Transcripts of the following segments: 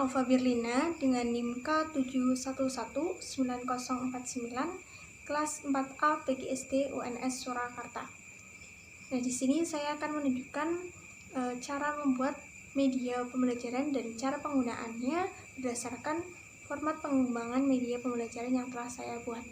Aufa Birlina dengan NIM K7119049 kelas 4A PGSD UNS Surakarta. Nah, di sini saya akan menunjukkan cara membuat media pembelajaran dan cara penggunaannya berdasarkan format pengembangan media pembelajaran yang telah saya buat.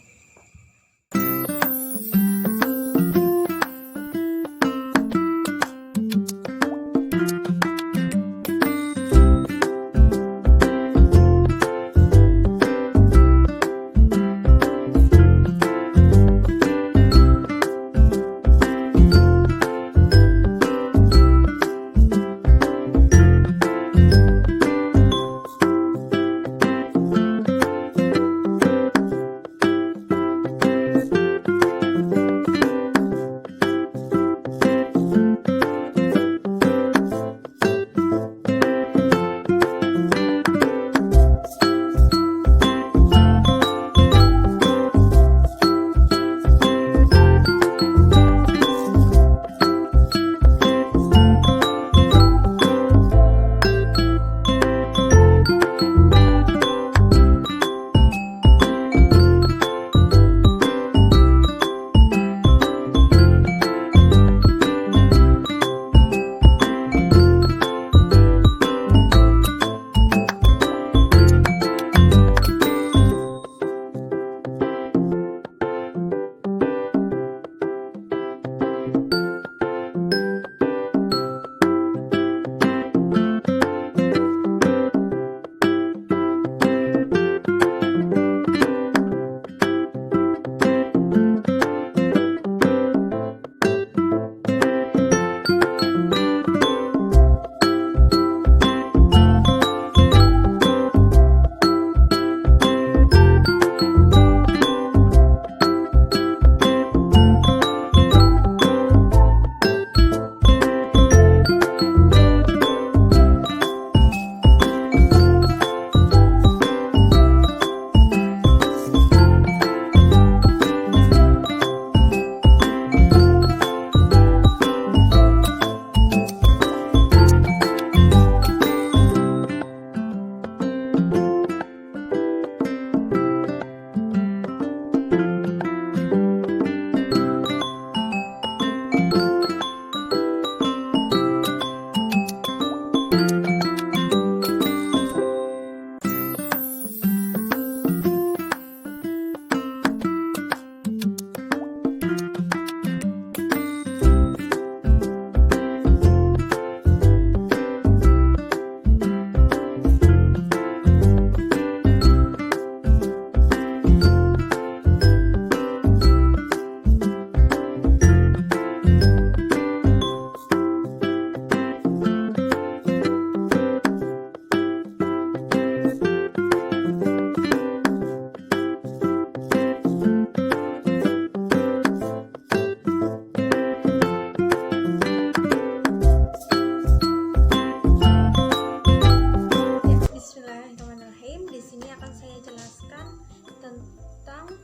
Tentang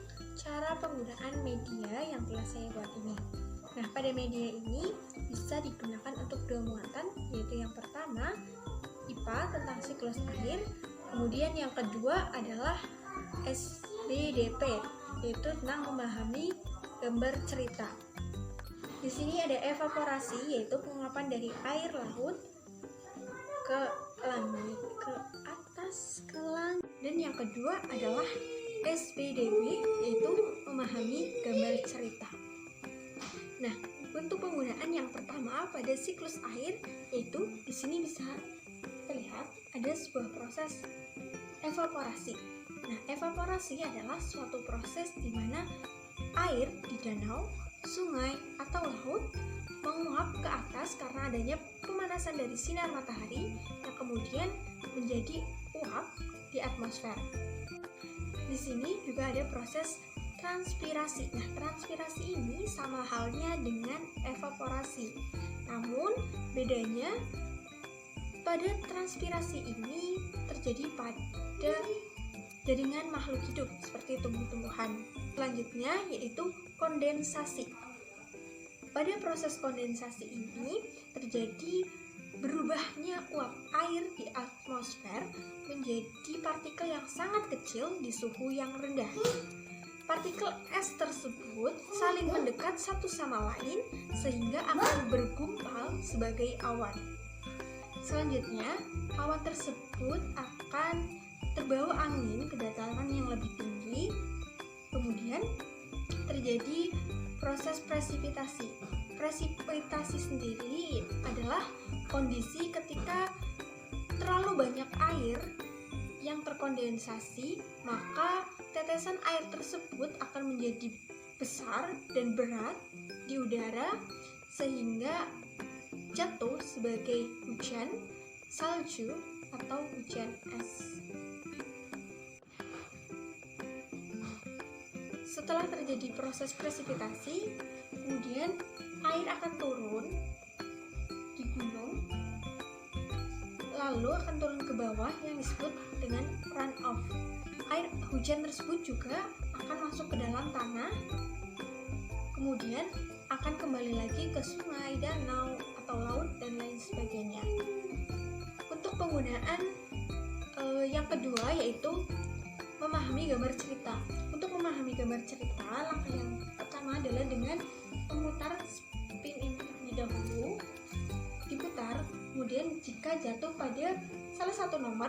cara penggunaan media yang telah saya buat ini. Nah, pada media ini bisa digunakan untuk dua muatan, yaitu yang pertama IPA tentang siklus air, kemudian yang kedua adalah SBDP, yaitu tentang memahami gambar cerita. Di sini ada evaporasi, yaitu penguapan dari air laut ke langit, ke atas, ke langit. Dan yang kedua adalah SBDW, yaitu memahami gambar cerita. Nah, untuk penggunaan yang pertama pada siklus air, yaitu di sini bisa terlihat ada sebuah proses evaporasi. Nah, evaporasi adalah suatu proses di mana air di danau, sungai, atau laut menguap ke atas karena adanya pemanasan dari sinar matahari yang kemudian menjadi uap di atmosfer. Di sini juga ada proses transpirasi. Nah, transpirasi ini sama halnya dengan evaporasi. Namun, bedanya pada transpirasi ini terjadi pada jaringan makhluk hidup seperti tumbuh-tumbuhan. Selanjutnya yaitu kondensasi. Pada proses kondensasi ini terjadi berubahnya uap air di atmosfer menjadi partikel yang sangat kecil di suhu yang rendah. Partikel es tersebut saling mendekat satu sama lain sehingga akan bergumpal sebagai awan. Selanjutnya, awan tersebut akan terbawa angin ke dataran yang lebih tinggi. Kemudian terjadi proses presipitasi. Presipitasi sendiri adalah kondisi ketika terlalu banyak air yang terkondensasi, maka tetesan air tersebut akan menjadi besar dan berat di udara sehingga jatuh sebagai hujan salju atau hujan es. Setelah terjadi proses presipitasi, kemudian air akan turun di gunung, lalu akan turun ke bawah yang disebut dengan runoff. Air hujan tersebut juga akan masuk ke dalam tanah, kemudian akan kembali lagi ke sungai, danau, atau laut, dan lain sebagainya. Untuk penggunaan yang kedua yaitu memahami gambar cerita. Untuk memahami gambar cerita, langkah yang pertama adalah dengan memutar spin ini terlebih dahulu, diputar, kemudian jika jatuh pada salah satu nomor,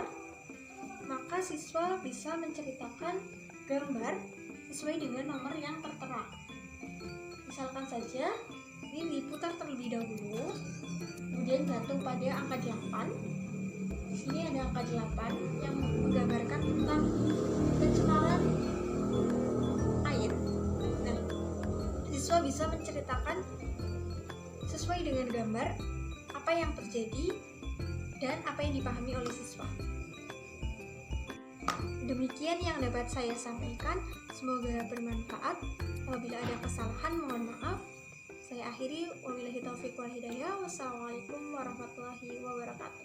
maka siswa bisa menceritakan gambar sesuai dengan nomor yang tertera. Misalkan saja, ini diputar terlebih dahulu, kemudian jatuh pada angka 8. Di sini ada angka 8 yang menggambarkan tentang pencemaran air. Nah, siswa bisa menceritakan sesuai dengan gambar apa yang terjadi dan apa yang dipahami oleh siswa. Demikian yang dapat saya sampaikan, semoga bermanfaat. Apabila ada kesalahan, mohon maaf. Saya akhiri, wabillahi taufiq wal hidayah. Wassalamualaikum warahmatullahi wabarakatuh.